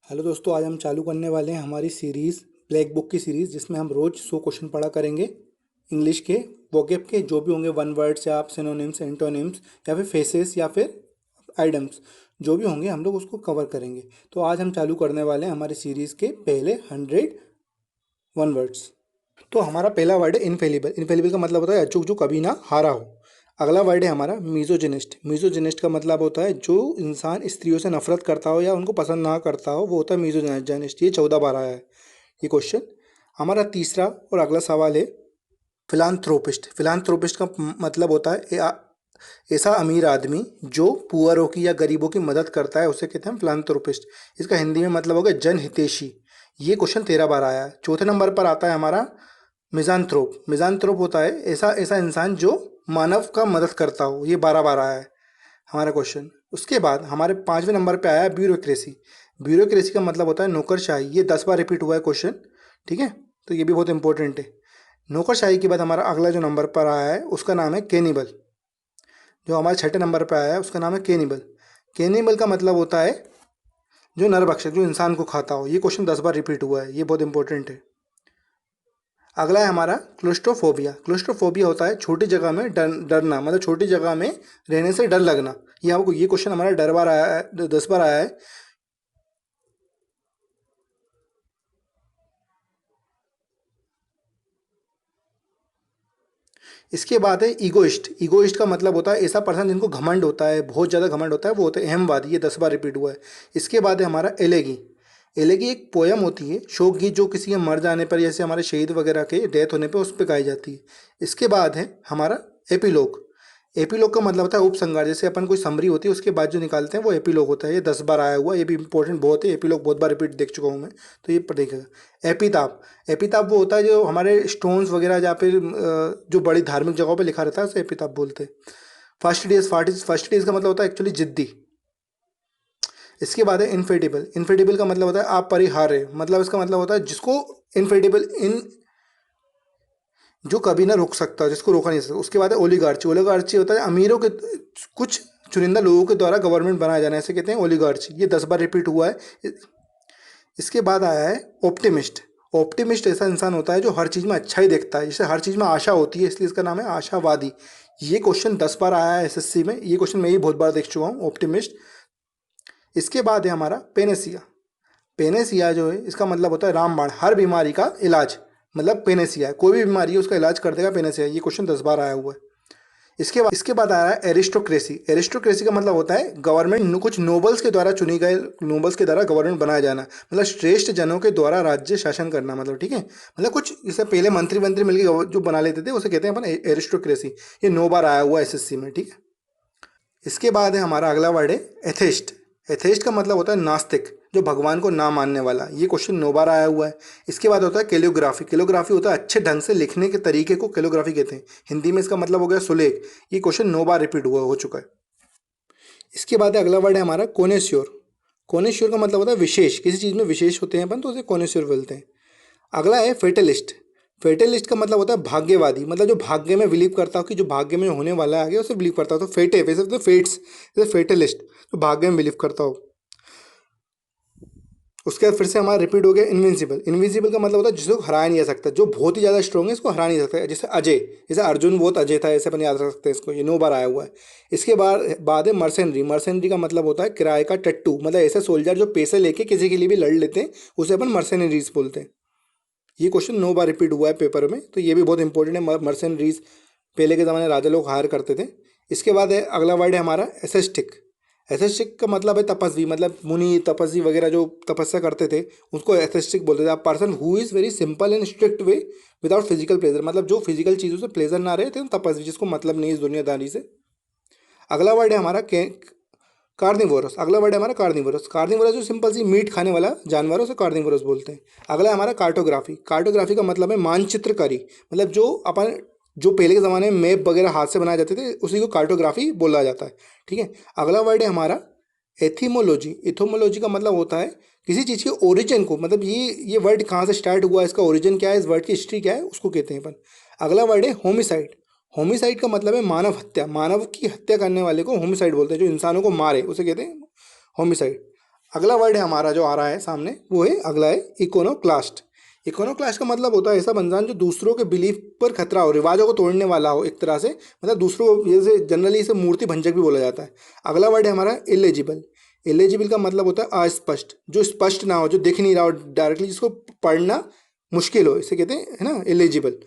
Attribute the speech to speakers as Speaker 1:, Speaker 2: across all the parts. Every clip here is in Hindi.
Speaker 1: हेलो दोस्तों, आज हम चालू करने वाले हैं हमारी सीरीज़ ब्लैक बुक की सीरीज़, जिसमें हम रोज़ 100 क्वेश्चन पढ़ा करेंगे इंग्लिश के वोकैब के, जो भी होंगे वन वर्ड्स या आप सिनोनिम्स, एंटोनिम्स या फिर फेसेस या फिर आइडम्स, जो भी होंगे हम लोग उसको कवर करेंगे। तो आज हम चालू करने वाले हैं हमारी सीरीज़ के पहले 100 वन वर्ड्स। तो हमारा पहला वर्ड है इनफेलिबल। इनफेलिबल का मतलब होता है अचूक, जो कभी ना हारा हो। अगला वर्ड है हमारा मीजोजिनिस्ट। मीजोजिनिस्ट का मतलब होता है जो इंसान स्त्रियों से नफरत करता हो या उनको पसंद ना करता हो, वो होता है मीजोजिनिस्ट। ये 14 बार आया है ये क्वेश्चन। हमारा तीसरा और अगला सवाल है फिलांथ्रोपिस्ट। फिलांथ्रोपिस्ट का मतलब होता है ऐसा अमीर आदमी जो पुअरों की या गरीबों की मदद करता है, उसे कहते हैं फिलांथ्रोपिस्ट। इसका हिंदी में मतलब होगा जन हितैषी। ये क्वेश्चन 13 बार आया है। चौथे नंबर पर आता है हमारा मिजानथ्रोप। मिजानथ्रोप होता है ऐसा ऐसा इंसान जो मानव का मदद करता हो। ये 12 बार आया है हमारा क्वेश्चन। उसके बाद हमारे 5वें नंबर पे आया है ब्यूरोक्रेसी। ब्यूरोक्रेसी का मतलब होता है नौकरशाही। ये 10 बार रिपीट हुआ है क्वेश्चन, ठीक है। तो ये भी बहुत इंपॉर्टेंट है। नौकरशाही के बाद हमारा अगला जो नंबर पर आया है उसका नाम है कैनिबल। जो हमारे 6ठे नंबर पर आया है उसका नाम है कैनिबल। कैनिबल का मतलब होता है जो नरभक्षक, जो इंसान को खाता हो। ये क्वेश्चन 10 बार रिपीट हुआ है, ये बहुत इंपॉर्टेंट है। अगला है हमारा क्लोस्ट्रोफोबिया। क्लोस्ट्रोफोबिया होता है छोटी जगह में डरना, मतलब छोटी जगह में रहने से डर लगना। ये हमको ये क्वेश्चन हमारा 10 बार आया है, 10 बार आया है। इसके बाद है ईगोइस्ट। ईगोइस्ट का मतलब होता है ऐसा पर्सन जिनको घमंड होता है, बहुत ज़्यादा घमंड होता है, वो होता है अहमवादी। ये 10 बार रिपीट हुआ है। इसके बाद है हमारा एलेगी। एलेगी एक पोयम होती है, शोक गीत, जो किसी के मर जाने पर, जैसे हमारे शहीद वगैरह के डेथ होने पर उस पर गाई जाती है। इसके बाद है हमारा एपीलोग। एपीलोग का मतलब होता है उपसंहार। जैसे अपन कोई समरी होती है उसके बाद जो निकालते हैं वो एपीलोग होता है। ये 10 बार आया हुआ है, ये भी इंपॉर्टेंट बहुत है। एपीलोग बहुत बार रिपीट देख चुका हूँ मैं, तो ये पर देखेगा। एपिताप। एपिताप वो होता है जो हमारे स्टोन्स वगैरह या फिर जो बड़ी धार्मिक जगहों पे लिखा रहता है, उसे एपिताप बोलते हैं। फर्स्ट डेज का मतलब होता है एक्चुअली जिद्दी। इसके बाद है इनफेडिबल। इनफेडिबल का मतलब होता है अपरिहार्य। मतलब इसका मतलब होता है जिसको इनफेडिबल इन जो कभी ना रुक सकता, जिसको रोका नहीं सकता। उसके बाद है ओलिगार्ची। ओलिगार्ची होता है अमीरों के कुछ चुनिंदा लोगों के द्वारा गवर्नमेंट बनाया जाना, ऐसे कहते हैं ओलिगार्ची। ये 10 बार रिपीट हुआ है। इसके बाद आया है ऑप्टिमिस्ट। ऑप्टिमिस्ट ऐसा इंसान होता है जो हर चीज़ में अच्छा ही देखता है, जिसे हर चीज़ में आशा होती है, इसलिए इसका नाम है आशावादी। ये क्वेश्चन 10 बार आया है एसएससी में। ये क्वेश्चन मैं ही बहुत बार देख चुका हूँ, ऑप्टिमिस्ट। इसके बाद है हमारा पेनेसिया। पेनेसिया जो है इसका मतलब होता है रामबाण, हर बीमारी का इलाज। मतलब पेनेसिया है, कोई भी बीमारी है उसका इलाज कर देगा पेनेसिया। ये क्वेश्चन 10 बार आया हुआ है। इसके बाद आ रहा है एरिस्टोक्रेसी। एरिस्टोक्रेसी का मतलब होता है गवर्नमेंट, कुछ नोबल्स के द्वारा चुनी गए, नोबल्स के द्वारा गवर्नमेंट बनाया जाना, मतलब श्रेष्ठ जनों के द्वारा राज्य शासन करना, मतलब ठीक है। मतलब कुछ जैसे पहले मंत्री मंत्री मिलकर जो बना लेते थे उसे कहते हैं अपन एरिस्टोक्रेसी। ये 9 बार आया हुआ है एसएससी में, ठीक है। इसके बाद है हमारा अगला वर्ड है एथेस्ट। एथेस्ट का मतलब होता है नास्तिक, जो भगवान को ना मानने वाला। ये क्वेश्चन 9 बार आया हुआ है। इसके बाद होता है कैलियोग्राफी। कैलियोग्राफी होता है अच्छे ढंग से लिखने के तरीके को कैलियोग्राफी कहते हैं। हिंदी में इसका मतलब हो गया सुलेख। ये क्वेश्चन 9 बार रिपीट हुआ हो चुका है। इसके बाद है अगला वर्ड है हमारा कोनेश्योर। कोनेश्योर का मतलब होता है विशेष, किसी चीज़ में विशेष होते हैं अपन तो उसे कोनेश्योर बोलते हैं। अगला है फेटलिस्ट। फेटलिस्ट का मतलब होता है भाग्यवादी, मतलब जो भाग्य में बिलीव करता हो कि जो भाग्य में होने वाला है आगे उसे बिलीव करता हो। तो फेटे वैसे तो फेट्स, जैसे फेटलिस्ट जो भाग्य में बिलीव करता हो। उसके बाद फिर से हमारा रिपीट हो गया इनविंसिबल। इनविंसिबल का मतलब होता है जिसको हराया नहीं जा सकता, जो बहुत ही ज़्यादा स्ट्रॉन्ग है इसको हरा नहीं सकता। जैसे अजय, जैसे अर्जुन बहुत अजय था, ऐसे अपन याद रख सकते हैं इसको। ये 9 बार आया हुआ है। इसके बाद है मर्सेनरी। मर्सेनरी का मतलब होता है किराए का टट्टू, मतलब ऐसे सोल्जर जो पैसे लेके किसी के लिए भी लड़ लेते हैं, उसे अपन मर्सेनरीज बोलते हैं। ये क्वेश्चन 9 बार रिपीट हुआ है पेपर में, तो ये भी बहुत इंपॉर्टेंट है। मर्सेनरीज पहले के ज़माने राजा लोग हायर करते थे। इसके बाद है अगला वर्ड है हमारा एसेस्टिक। एथेस्टिक का मतलब है तपस्वी, मतलब मुनि तपस्वी वगैरह जो तपस्या करते थे उसको एथेस्टिक बोलते थे। A person who is very simple and strict way without physical pleasure, मतलब जो फिजिकल चीज़ों से प्लेजर ना रहे थे, तपस्वी, जिसको मतलब नहीं इस दुनियादारी से। अगला वर्ड है हमारा कार्निवोरस। अगला वर्ड है हमारा कार्निवोरस। कार्निवोरस जो सिंपल सी मीट खाने वाला जानवर है उसे कार्निवोरस बोलते हैं। अगला है हमारा कार्टोग्राफी। कार्टोग्राफी का मतलब है मानचित्रकारी, मतलब जो अपन जो पहले के ज़माने में मैप वगैरह हाथ से बनाए जाते थे उसी को कार्टोग्राफी बोला जाता है, ठीक है। अगला वर्ड है हमारा एथिमोलॉजी। एथोमोलॉजी का मतलब होता है किसी चीज़ के ओरिजिन को, मतलब ये वर्ड कहाँ से स्टार्ट हुआ, इसका ओरिजिन क्या है, इस वर्ड की हिस्ट्री क्या है, उसको कहते हैं अपन। अगला वर्ड है होमिसाइड। होमिसाइड का मतलब है मानव हत्या, मानव की हत्या करने वाले को होमिसाइड बोलते हैं, जो इंसानों को मारे उसे कहते हैं होमिसाइड। अगला वर्ड है हमारा जो आ रहा है सामने, वो है अगला है इकोनोक्लास्ट। इकोनोक्लास्ट का मतलब होता है ऐसा इंसान जो दूसरों के बिलीफ पर खतरा हो, रिवाजों को तोड़ने वाला हो एक तरह से, मतलब दूसरों को, जैसे जनरली इसे मूर्ति भंजक भी बोला जाता है। अगला वर्ड है हमारा इलेजिबल। इलेजिबल का मतलब होता है अस्पष्ट, जो स्पष्ट ना हो, जो दिख नहीं रहा हो डायरेक्टली, जिसको पढ़ना मुश्किल हो, इसे कहते हैं, है ना, इलेजिबल।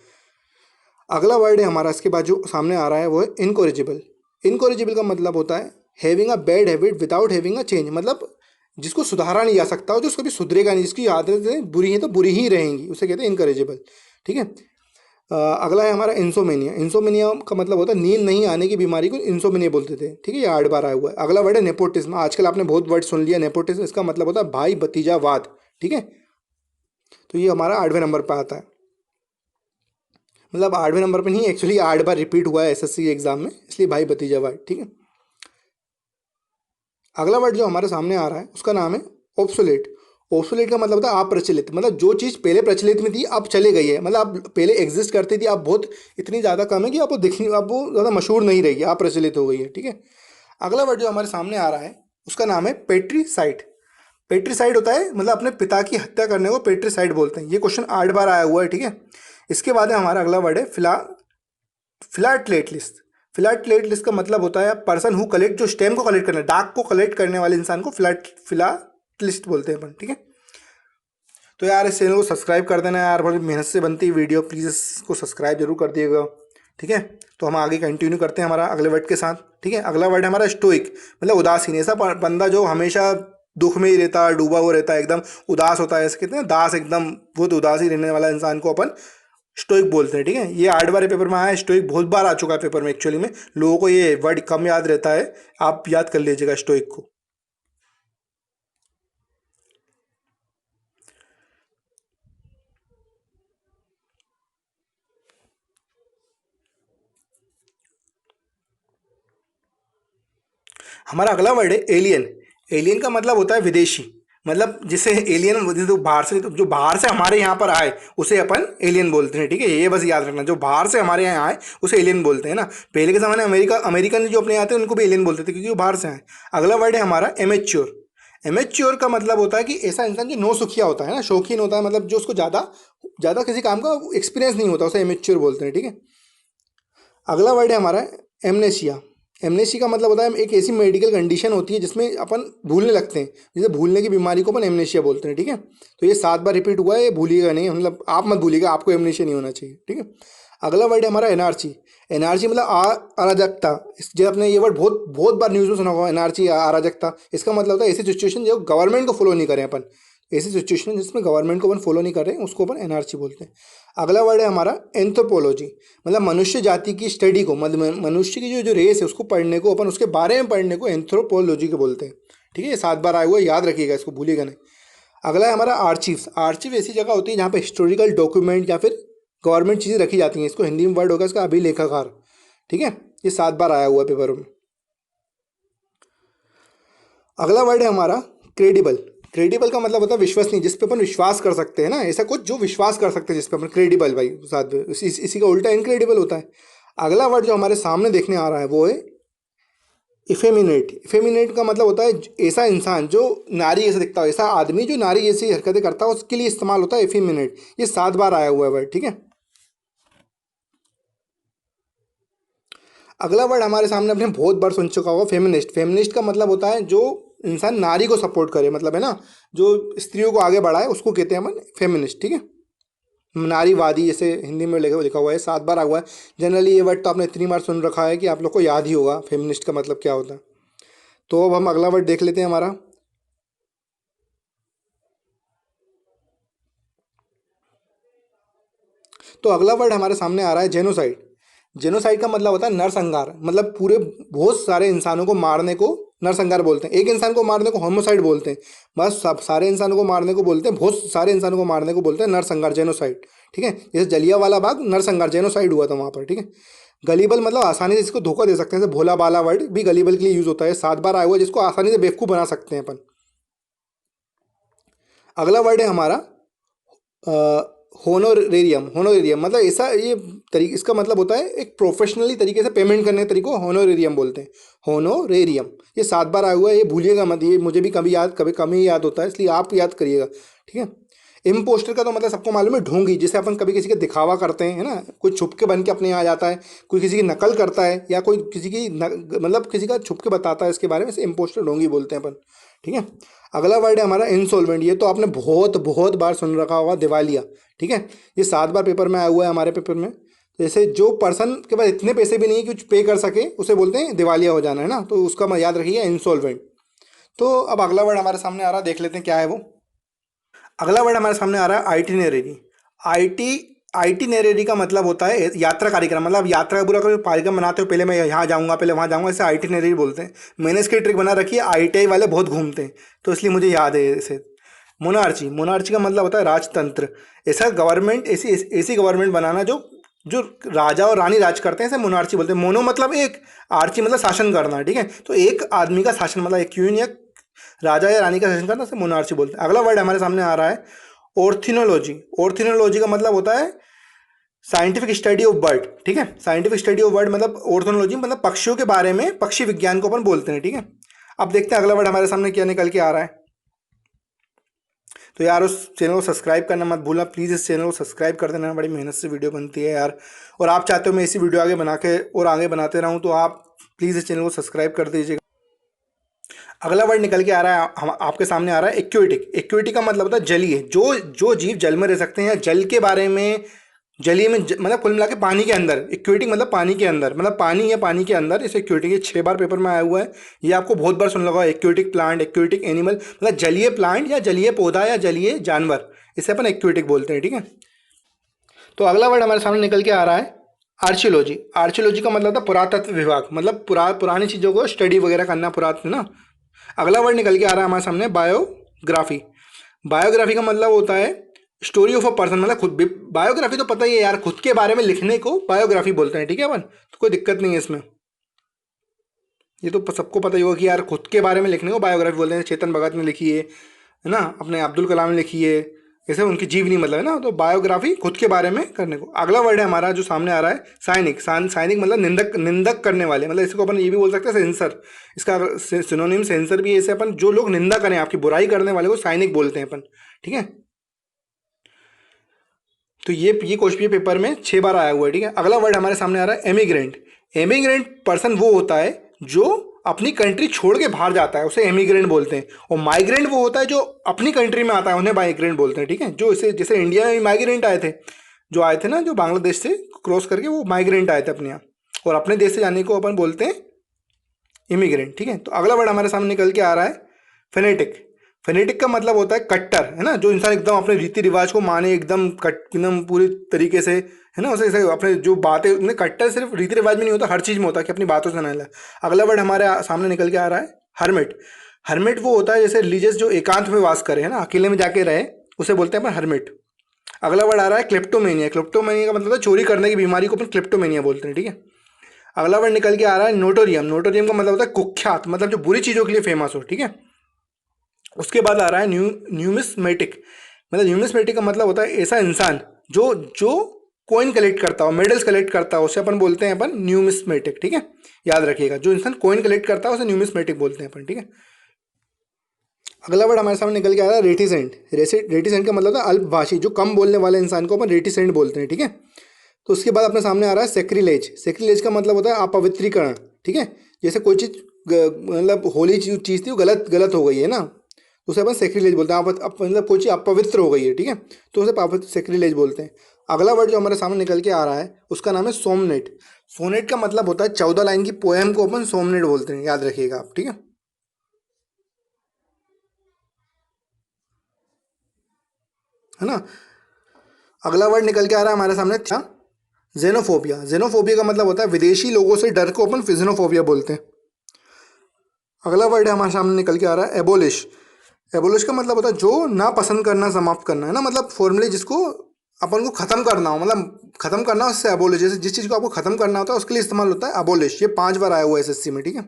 Speaker 1: अगला वर्ड है हमारा इसके बाद जो सामने आ रहा है वो है इनकोरिजिबल। इनकोरिजिबल का मतलब होता है having a bad habit without having a change, मतलब जिसको सुधारा नहीं जा सकता हो, जो कभी सुधरेगा नहीं, जिसकी आदतें बुरी हैं तो बुरी ही रहेंगी, उसे कहते हैं इनकरेजिबल। ठीक है। अगला है हमारा इंसोमेनिया। इंसोमेनिया का मतलब होता है नींद नहीं आने की बीमारी को इंसोमेनिया बोलते थे। ठीक है, ये 8 बार आया हुआ है। अगला वर्ड है नेपोटिज्म। आजकल आपने बहुत वर्ड सुन लिया नेपोटिज्म, इसका मतलब होता है भाई भतीजावाद। ठीक है, तो ये हमारा 8वें नंबर पर आता है। मतलब 8वें नंबर पर नहीं, एक्चुअली 8 बार रिपीट हुआ है एसएससी एग्जाम में, इसलिए भाई भतीजावाद। ठीक है। अगला वर्ड जो हमारे सामने आ रहा है उसका नाम है ऑब्सोलेट। ऑब्सोलेट का मतलब होता है अप्रचलित, मतलब जो चीज़ पहले प्रचलित में थी अब चले गई है, मतलब अब पहले एग्जिस्ट करती थी, अब बहुत इतनी ज़्यादा कम है कि अब वो दिखनी, अब वो ज़्यादा मशहूर नहीं रहेगी, अप्रचलित हो गई है। ठीक है। अगला वर्ड जो हमारे सामने आ रहा है उसका नाम है पेट्रीसाइड। पेट्रीसाइड होता है मतलब अपने पिता की हत्या करने को पेट्रीसाइड बोलते हैं। ये क्वेश्चन 8 बार आया हुआ है। ठीक है। इसके बाद है हमारा अगला वर्ड है फिलाटलेटलिस्ट। फिलाटलेटलिस्ट का मतलब होता है पर्सन हु कलेक्ट, जो स्टेम को कलेक्ट करना, डाक को कलेक्ट करने वाले इंसान को फिलाटलिस्ट बोलते हैं अपन। ठीक है। तो यार इस चैनल को सब्सक्राइब कर देना यार, बड़ी मेहनत से बनती है वीडियो, प्लीज़ इसको सब्सक्राइब जरूर कर दिएगा। ठीक है। तो हम आगे कंटिन्यू करते हैं हमारा अगले वर्ड के साथ। ठीक है। अगला वर्ड है हमारा स्टोइक, मतलब उदासीन। ऐसा बंदा जो हमेशा दुख में ही रहता है, डूबा हुआ रहता है, एकदम उदास होता है, ऐसे कहते हैं दास, एकदम बहुत उदास ही रहने वाला इंसान को अपन स्टोइक बोलते हैं। ठीक है। ये 8 बार पेपर में आया है, स्टोइक बहुत बार आ चुका है पेपर में। एक्चुअली में लोगों को ये वर्ड कम याद रहता है, आप याद कर लीजिएगा स्टोइक को। हमारा अगला वर्ड है एलियन। एलियन का मतलब होता है विदेशी, मतलब जिसे एलियन, जो बाहर से, जो बाहर से हमारे यहाँ पर आए उसे अपन एलियन बोलते हैं। ठीक है, ये बस याद रखना, जो बाहर से हमारे यहाँ आए उसे एलियन बोलते हैं ना। पहले के ज़माने में अमेरिकन जो अपने आते हैं उनको भी एलियन बोलते थे, क्योंकि वो बाहर से आए। अगला वर्ड है हमारा एमेच्योर। एमेच्योर का मतलब होता है कि ऐसा इंसान जो नौसिखिया होता है ना, शौकीन होता है, मतलब जो उसको ज़्यादा ज़्यादा किसी काम का एक्सपीरियंस नहीं होता, उसे एमेच्योर बोलते हैं। ठीक है। अगला वर्ड है हमारा एमनेशिया। एमनेशिया का मतलब होता है एक ऐसी मेडिकल कंडीशन होती है जिसमें अपन भूलने लगते हैं, जैसे भूलने की बीमारी को अपन एमनेशिया बोलते हैं। ठीक है। तो ये 7 बार रिपीट हुआ है, ये भूलिएगा नहीं, मतलब आप मत भूलिएगा, आपको एमनेशिया नहीं होना चाहिए। ठीक है। अगला वर्ड है हमारा एनआरसी। एनआरसी मतलब अराजकता। जो आपने ये वर्ड बहुत बहुत बार न्यूज़ में सुना होगा, एनआरसी, अराजकता। इसका मतलब होता है ऐसी सिचुएशन जो गवर्नमेंट को फॉलो नहीं करें अपन, ऐसी सिचुएशन जिसमें गवर्नमेंट को अपन फॉलो नहीं कर रहे हैं उसको अपन एनआरसी बोलते हैं। अगला वर्ड है हमारा एंथ्रोपोलॉजी, मतलब मनुष्य जाति की स्टडी को, मतलब मनुष्य की जो जो रेस है उसको पढ़ने को, अपन उसके बारे में पढ़ने को एंथ्रोपोलॉजी को बोलते हैं। ठीक है, ये 7 बार आया हुआ है, याद रखिएगा, इसको भूलिएगा नहीं। अगला है हमारा आर्चीव्स। आर्चीव ऐसी जगह होती है जहाँ पे हिस्टोरिकल डॉक्यूमेंट या फिर गवर्नमेंट चीज़ें रखी जाती हैं, इसको हिंदी में वर्ड होगा इसका अभिलेखागार। ठीक है, ये 7 बार आया हुआ है पेपरों में। अगला वर्ड है हमारा क्रेडिबल। क्रेडिबल का मतलब होता है विश्वसनीय, जिस पे अपन विश्वास कर सकते हैं ना, ऐसा कुछ जो विश्वास कर सकते हैं जिस पे अपन, क्रेडिबल भाई साथ में इसी का उल्टा इनक्रेडिबल होता है। अगला वर्ड जो हमारे सामने देखने आ रहा है वो है इफेमिनेट। इफेमिनेट का मतलब होता है ऐसा इंसान जो नारी जैसा दिखता हो, ऐसा आदमी जो नारी जैसी हरकतें करता हो, उसके लिए इस्तेमाल होता है इफेमिनेट। ये 7 बार आया हुआ है वर्ड। ठीक है। अगला वर्ड हमारे सामने अपने बहुत बार सुन चुका होगा, फेमिनिस्ट। फेमिनिस्ट का मतलब होता है जो इंसान नारी को सपोर्ट करे, मतलब है ना, जो स्त्रियों को आगे बढ़ाए, उसको कहते हैं अपन फेमिनिस्ट। ठीक है, नारीवादी जैसे हिंदी में लिखा लिखा हुआ है, 7 बार आ हुआ है। जनरली ये वर्ड तो आपने इतनी बार सुन रखा है कि आप लोग को याद ही होगा फेमिनिस्ट का मतलब क्या होता है। तो अब हम अगला वर्ड देख लेते हैं हमारा। तो अगला वर्ड हमारे सामने आ रहा है जेनोसाइड। जेनोसाइड का मतलब होता है नरसंहार, मतलब पूरे बहुत सारे इंसानों को मारने को नरसंहार बोलते हैं। एक इंसान को मारने को होमोसाइड बोलते हैं, बस सब सारे इंसानों को मारने को बोलते हैं, बहुत सारे इंसानों को मारने को बोलते हैं नरसंहार, जेनोसाइड। ठीक है, जैसे जलियांवाला बाग नरसंहार, जेनोसाइड हुआ था वहाँ पर। ठीक है। गलीबल मतलब आसानी से इसको धोखा दे सकते हैं, जैसे भोला बाला वर्ड भी गलीबल के लिए यूज होता है, 7 बार आया हुआ है, जिसको आसानी से बेवकूफ़ बना सकते हैं अपन। अगला वर्ड है हमारा होनोरेरियम, होनोरेरियम मतलब ऐसा ये तरीके, इसका मतलब होता है एक प्रोफेशनली तरीके से पेमेंट करने के तरीके को होनोरेरियम बोलते हैं। होनोरेरियम ये 7 बार आया हुआ है, ये भूलिएगा मत, ये मुझे भी कभी कम ही याद होता है, इसलिए आप याद करिएगा, ठीक है। इम्पोस्टर का तो मतलब सबको मालूम है, ढोंगी, जिसे अपन कभी किसी का दिखावा करते हैं, है ना, कोई छुप के बन के अपने यहाँ आ जाता है, कोई किसी की नकल करता है, या कोई किसी की मतलब किसी का छुप के बताता है इसके बारे में, इसे इम्पोस्टर ढोंगी बोलते हैं अपन, ठीक है। अगला वर्ड है हमारा इंसॉल्वेंट, ये तो आपने बहुत बहुत बार सुन रखा होगा, दिवालिया, ठीक है। ये 7 बार पेपर में आया हुआ है हमारे पेपर में। जैसे जो पर्सन के पास इतने पैसे भी नहीं कि कुछ पे कर सके, उसे बोलते हैं दिवालिया हो जाना, है ना, तो उसका याद रखिए इंसॉल्वेंट। तो अब अगला वर्ड हमारे सामने आ रहा है, देख लेते हैं क्या है वो। अगला वर्ड हमारे सामने आ रहा है आइटिनरी। आईटी आइटिनरी का मतलब होता है यात्रा कार्यक्रम, मतलब यात्रा का पूरा कोई कार्यक्रम बनाते हो, पहले मैं यहाँ जाऊँगा, पहले वहाँ जाऊँगा, इसे आइटिनरी बोलते हैं। मैंने इसकी ट्रिक बना रखी है, आईटीआई वाले बहुत घूमते हैं, तो इसलिए मुझे याद है इसे। मोनार्ची, मोनार्ची का मतलब होता है राजतंत्र। ऐसा गवर्नमेंट, ऐसी ऐसी गवर्नमेंट बनाना जो जो राजा और रानी राज करते हैं, इसे मोनार्ची बोलते हैं। मोनो मतलब एक, आर्ची मतलब शासन करना, ठीक है। तो एक आदमी का शासन, मतलब एक क्वीन या राजा या रानी का शासन करना, इसे मोनार्ची बोलते हैं। अगला वर्ड हमारे सामने आ रहा है ऑर्थिनोलॉजी। ऑर्थिनोलॉजी का मतलब होता है साइंटिफिक स्टडी ऑफ बर्ड, ठीक है। साइंटिफिक स्टडी ऑफ बर्ड मतलब ऑर्थोलॉजी, मतलब पक्षियों के बारे में, पक्षी विज्ञान को अपन बोलते हैं, ठीक है। अब देखते हैं अगला वर्ड हमारे सामने क्या निकल के आ रहा है। तो यार उस चैनल को सब्सक्राइब करना मत भूलना प्लीज़, इस चैनल को सब्सक्राइब कर देना, बड़ी मेहनत से वीडियो बनती है यार, और आप चाहते हो मैं इसी वीडियो आगे बना के और आगे बनाते रहूँ, तो आप प्लीज़ इस चैनल को सब्सक्राइब कर दीजिएगा। अगला वर्ड निकल के आ रहा है, हम आपके सामने आ रहा है एक्वेटिक। एक्वेटिक का मतलब होता है जलीय, जो जो जीव जल में रह सकते हैं, या जल के बारे में, जलीय में मतलब कुल मिला के पानी के अंदर। इक्विटी मतलब पानी के अंदर, मतलब पानी या पानी के अंदर, इसे इक्विटी के 6 बार पेपर में आया हुआ है। ये आपको बहुत बार सुन लगा, एक्वेटिक प्लांट, एक्वेटिक एनिमल, मतलब जलीय प्लांट या जलीय पौधा या जलीय जानवर, इसे अपन एक्वेटिक बोलते हैं, ठीक है। तो अगला वर्ड हमारे सामने निकल के आ रहा है आर्चियोलॉजी। आर्चियोलॉजी का मतलब था पुरातत्व विभाग, मतलब पुरानी चीज़ों को स्टडी वगैरह करना, पुरातत्व ना। अगला वर्ड निकल के आ रहा है हमारे सामने बायोग्राफी। बायोग्राफी का मतलब होता है स्टोरी ऑफ अ पर्सन, मतलब खुद, बायोग्राफी तो पता ही है यार, खुद के बारे में लिखने को बायोग्राफी बोलते हैं, ठीक है अपन, तो कोई दिक्कत नहीं है इसमें। ये तो सबको पता ही होगा कि यार खुद के बारे में लिखने को बायोग्राफी बोलते हैं। चेतन भगत ने लिखी है ना, अपने अब्दुल कलाम ने लिखी है, जैसे उनकी जीवनी मतलब, है ना, तो बायोग्राफी खुद के बारे में करने को। अगला वर्ड है हमारा जो सामने आ रहा है साइनिक। साइनिक मतलब निंदक, निंदक करने वाले, मतलब इसको अपन ये भी बोल सकते हैं सेंसर, इसका सिनोनिम सेंसर भी है। इसे अपन जो लोग निंदा करें, आपकी बुराई करने वाले को साइनिक बोलते हैं अपन, ठीक है। तो ये क्वेश्चन पेपर में 6 बार आया हुआ है, ठीक है। अगला वर्ड हमारे सामने आ रहा है एमिग्रेंट। एमिग्रेंट पर्सन वो होता है जो अपनी कंट्री छोड़ के बाहर जाता है, उसे एमिग्रेंट बोलते हैं। और माइग्रेंट वो होता है जो अपनी कंट्री में आता है, उन्हें माइग्रेंट बोलते हैं, ठीक है। जो इसे जैसे इंडिया में माइग्रेंट आए थे, जो आए थे ना, जो बांग्लादेश से क्रॉस करके, वो माइग्रेंट आए थे अपने यहाँ, और अपने देश से जाने को अपन बोलते हैं इमिग्रेंट, ठीक है। तो अगला वर्ड हमारे सामने निकल के आ रहा है फेनेटिक। फेनेटिक का मतलब होता है कट्टर, है ना, जो इंसान एकदम अपने रीति रिवाज को माने, एकदम एकदम पूरी तरीके से, है ना, उसे ऐसे अपने जो बातें, उन्हें कट्टर सिर्फ रीति रिवाज में नहीं होता, हर चीज़ में होता है कि अपनी बातों से ना हिला। अगला वर्ड हमारे सामने निकल के आ रहा है हर्मिट। हर्मिट वो होता है जैसे रिलीजियस, जो एकांत में वास करे, है ना, अकेले में जाके रहे, उसे बोलते हैं अपन हर्मिट। अगला वर्ड आ रहा है क्लिप्टोमेनिया। क्लिप्टोमेनिया का मतलब है चोरी करने की बीमारी को अपन क्लिप्टोमेनिया बोलते हैं, ठीक है। अगला वर्ड निकल के आ रहा है नोटोरियम। नोटोरियम का मतलब होता है कुख्यात, मतलब जो बुरी चीज़ों के लिए फेमस हो, ठीक है। उसके बाद आ रहा है न्यूमिस्मेटिक। मतलब न्यूमिस्मेटिक का मतलब होता है ऐसा इंसान जो जो कॉइन कलेक्ट करता हो, मेडल्स कलेक्ट करता हो, उसे अपन बोलते हैं अपन न्यूमिस्मेटिक, ठीक है। याद रखिएगा, जो इंसान कॉइन कलेक्ट करता है उसे न्यूमिस्मेटिक बोलते हैं अपन, ठीक है। अगला वर्ड हमारे सामने निकल के आ रहा है रेटिसेंट। रेटिसेंट का मतलब होता है अल्पभाषी, जो कम बोलने वाले इंसान को अपन रेटिसेंट बोलते हैं, ठीक है। तो उसके बाद अपने सामने आ रहा है सेक्रिलेज। सेक्रिलेज का मतलब होता है अपवित्रीकरण, ठीक है। जैसे कोई चीज़ मतलब होली चीज़ थी, वो गलत गलत हो गई है ना, तो उसे अपन सेक्रिलेज बोलते हैं। मतलब कोई चीज़ अपवित्र हो गई है, ठीक है, तो उसे सेक्रिलेज बोलते हैं। अगला वर्ड जो हमारे सामने निकल के आ रहा है उसका नाम है सोमनेट। सोनेट का मतलब होता है 14 लाइन की पोएम को अपन सोमनेट बोलते हैं, याद रखिएगा आप, ठीक है। है ना। अगला वर्ड निकल के आ रहा है हमारे सामने जेनोफोबिया। जेनोफोबिया का मतलब होता है विदेशी लोगों से डर को अपन फिजनोफोबिया बोलते हैं। अगला वर्ड हमारे सामने निकल के आ रहा है एबोलिश। एबोलिश का मतलब होता है जो ना पसंद करना, समाप्त करना, है ना, मतलब फॉर्मली जिसको अपन को खत्म करना हो, मतलब खत्म करना हो, उससे एबोलिश। जैसे जिस चीज़ को आपको खत्म करना होता है उसके लिए इस्तेमाल होता है एबोलिश। ये 5 बार आया हुआ है एसएससी में, ठीक है।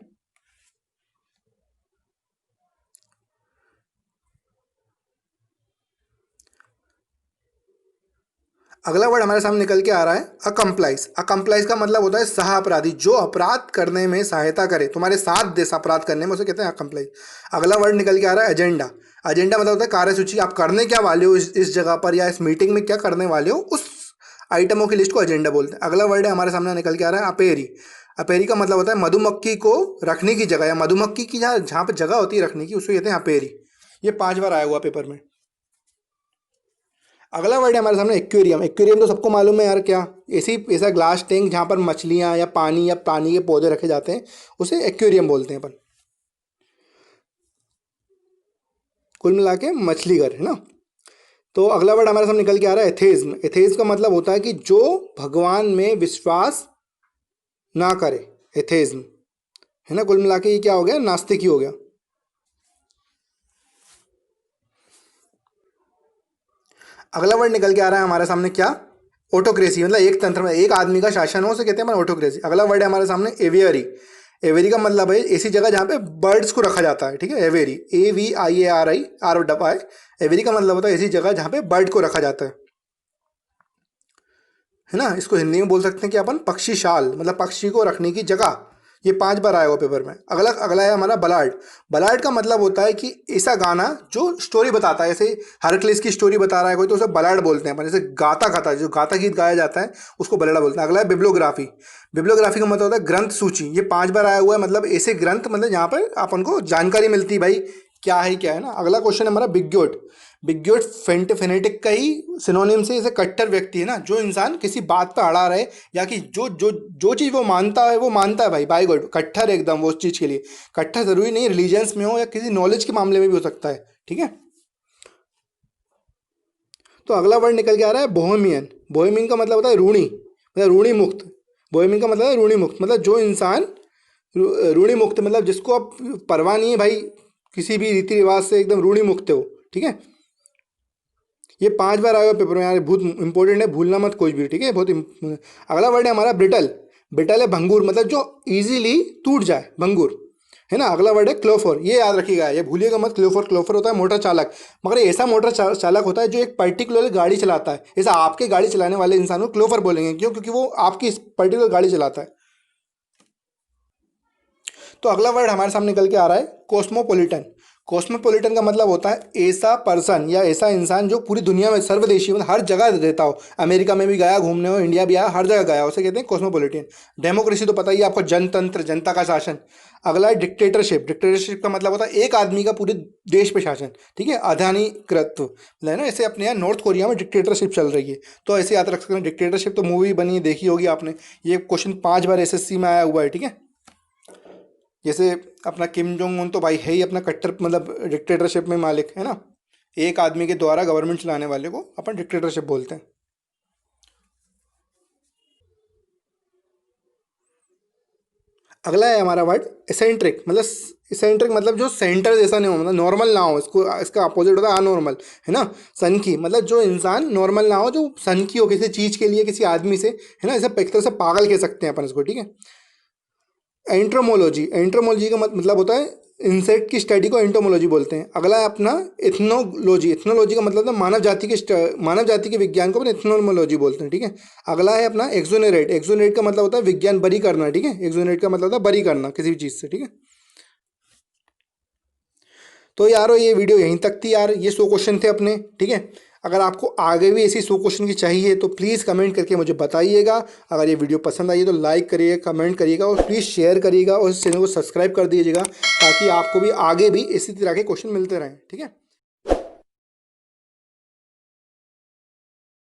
Speaker 1: अगला वर्ड हमारे सामने निकल के आ रहा है अकम्प्लाइज। अकम्प्लाइज का मतलब होता है सह अपराधी, जो अपराध करने में सहायता करे, तुम्हारे साथ दे अपराध करने में, उसे कहते हैं अकम्प्लाइज। अगला वर्ड निकल के आ रहा है एजेंडा। एजेंडा मतलब होता है कार्यसूची, आप करने क्या वाले हो इस जगह पर या इस मीटिंग में क्या करने वाले हो, उस आइटमों की लिस्ट को एजेंडा बोलते हैं। अगला वर्ड है हमारे सामने निकल के आ रहा है अपेरी। अपेरी का मतलब होता है मधुमक्खी को रखने की जगह, या मधुमक्खी की जहाँ जहाँ पर जगह होती है रखने की, उसको कहते हैं अपेरी। ये 5 बार आया हुआ पेपर में। अगला वर्ड है हमारे सामने एक्वेरियम। एक्वेरियम तो सबको मालूम है यार, क्या ऐसा ग्लास टैंक जहाँ पर मछलियाँ या पानी के पौधे रखे जाते हैं, उसे एक्वेरियम बोलते हैं अपन। कुल मिला के मछली घर है ना। तो अगला वर्ड हमारे सामने निकल के आ रहा है एथेज्म। एथेज्म का मतलब होता है कि जो भगवान में विश्वास ना करे, एथेज्म है ना। कुल मिला के ये क्या हो गया, नास्तिक ही हो गया। अगला वर्ड निकल के आ रहा है हमारे सामने क्या, ऑटोक्रेसी। मतलब एक तंत्र में एक आदमी का शासन हो, उसे कहते हैं ऑटोक्रेसी। अगला वर्ड है हमारे सामने एवियरी। एवेरी का मतलब है ऐसी जगह जहाँ पे बर्ड्स को रखा जाता है, ठीक है, एवेरी, AVIARI, RI। एवेरी का मतलब होता है ऐसी जगह जहाँ पे बर्ड को रखा जाता है ना। इसको हिंदी में बोल सकते हैं कि अपन पक्षीशाल, मतलब पक्षी को रखने की जगह। ये 5 बार आया हुआ पेपर में। अगला अगला है हमारा बलाड। बलाड का मतलब होता है कि ऐसा गाना जो स्टोरी बताता है, जैसे हरक्लिस की स्टोरी बता रहा है कोई, तो उसे बलाड बोलते हैं अपन। जैसे गाता गाता है, जो गाता गीत गाया जाता है, उसको बलाड बोलते हैं। अगला है बिब्लियोग्राफी। बिब्लियोग्राफी का मतलब होता है ग्रंथ सूची। ये 5 बार आया हुआ है। मतलब ऐसे ग्रंथ, मतलब यहाँ पर अपन को जानकारी मिलती है भाई क्या है ना। अगला क्वेश्चन है हमारा बिग्योट। बिग्योट फेनेटिक का ही सिनोनिम से, जैसे कट्टर व्यक्ति है ना, जो इंसान किसी बात पर अड़ा रहे, या कि जो जो जो चीज़ वो मानता है भाई, बाय गॉड, कट्टर एकदम वो उस चीज़ के लिए। कट्टर जरूरी नहीं रिलीजन्स में हो, या किसी नॉलेज के मामले में भी हो सकता है, ठीक है। तो अगला वर्ड निकल के आ रहा है बोहेमियन। बोहेमियन का मतलब होता है ऋणी, मतलब ऋणी मुक्त। बोहेमियन का मतलब है ऋणी मुक्त, मतलब जो इंसान ऋणी मुक्त, मतलब जिसको अब परवाह नहीं है भाई किसी भी रीति रिवाज से, एकदम ऋणी मुक्त हो, ठीक है। ये 5 बार आया हुआ पेपर में यार, बहुत इंपॉर्टेंट है, भूलना मत कोई भी, ठीक है, बहुत अगला वर्ड है हमारा ब्रिटल। ब्रिटल है भंगुर, मतलब जो इजीली टूट जाए, भंगुर है ना। अगला वर्ड है क्लोफर। ये याद रखिएगा, ये भूलिएगा मत। क्लोफर, क्लोफर होता है मोटर चालक, मगर ये ऐसा मोटर चालक होता है जो एक पर्टिकुलर गाड़ी चलाता है। ऐसा आपके गाड़ी चलाने वाले इंसान को क्लोफर बोलेंगे, क्यों? क्योंकि वो आपकी इस पर्टिकुलर गाड़ी चलाता है। तो अगला वर्ड हमारे सामने निकल के आ रहा है कॉस्मोपॉलिटन। कॉस्मोपॉलिटन का मतलब होता है ऐसा पर्सन या ऐसा इंसान जो पूरी दुनिया में सर्वदेशीय, मतलब हर जगह रहता हो। अमेरिका में भी गया घूमने हो, इंडिया भी आया, हर जगह गया, उसे कहते हैं कॉस्मोपॉलिटन। डेमोक्रेसी तो पता ही है आपको, जनतंत्र, जनता का शासन। अगला है डिक्टेटरशिप। डिक्टेटरशिप का मतलब होता है एक आदमी का पूरे देश पे शासन, ठीक है, अधानिकृत्व, है ना। ऐसे अपने यहाँ नॉर्थ कोरिया में डिक्टेटरशिप चल रही है, तो ऐसे याद रख सकते हैं। डिक्टेटरशिप तो मूवी बनी है, देखी होगी आपने। ये क्वेश्चन 5 बार SSC में आया हुआ है, ठीक है। जैसे अपना किम जोंग उन तो भाई है ही अपना कट्टर, मतलब डिक्टेटरशिप में मालिक है ना। एक आदमी के द्वारा गवर्नमेंट चलाने वाले को अपन डिक्टेटरशिप बोलते हैं। अगला है हमारा वर्ड एसेंट्रिक। मतलब एसेंट्रिक मतलब जो सेंटर जैसा नहीं हो, मतलब नॉर्मल ना हो, इसको इसका अपोजिट होता है अनॉर्मल, है ना। सन की, मतलब जो इंसान नॉर्मल ना हो, जो सन की हो किसी चीज़ के लिए, किसी आदमी से, है ना। जैसे एक तरह से पागल कह सकते हैं अपन इसको, ठीक है। एंट्रोमोलॉजी। एंट्रोमोलॉजी का मतलब होता है इंसेक्ट की स्टडी को एंटोमोलॉजी बोलते हैं। अगला है अपना इथनोलॉजी। इथनोलॉजी का मतलब है मानव जाति के विज्ञान को अपन इथनोमोलॉजी बोलते हैं, ठीक है। अगला है अपना एक्सोनरेट। एक्सोनरेट का मतलब होता है विज्ञान बरी करना, ठीक है। एक्सोनरेट का मतलब होता है बरी करना किसी भी चीज़ से, ठीक है। तो यारो ये वीडियो यहीं तक थी यार, ये 100 क्वेश्चन थे अपने, ठीक है। अगर आपको आगे भी ऐसी 100 क्वेश्चन की चाहिए तो प्लीज़ कमेंट करके मुझे बताइएगा। अगर ये वीडियो पसंद आई है तो लाइक करिएगा, कमेंट करिएगा, और प्लीज़ शेयर करिएगा, और इस चैनल को सब्सक्राइब कर दीजिएगा, ताकि आपको भी आगे भी इसी तरह के क्वेश्चन मिलते रहें, ठीक है।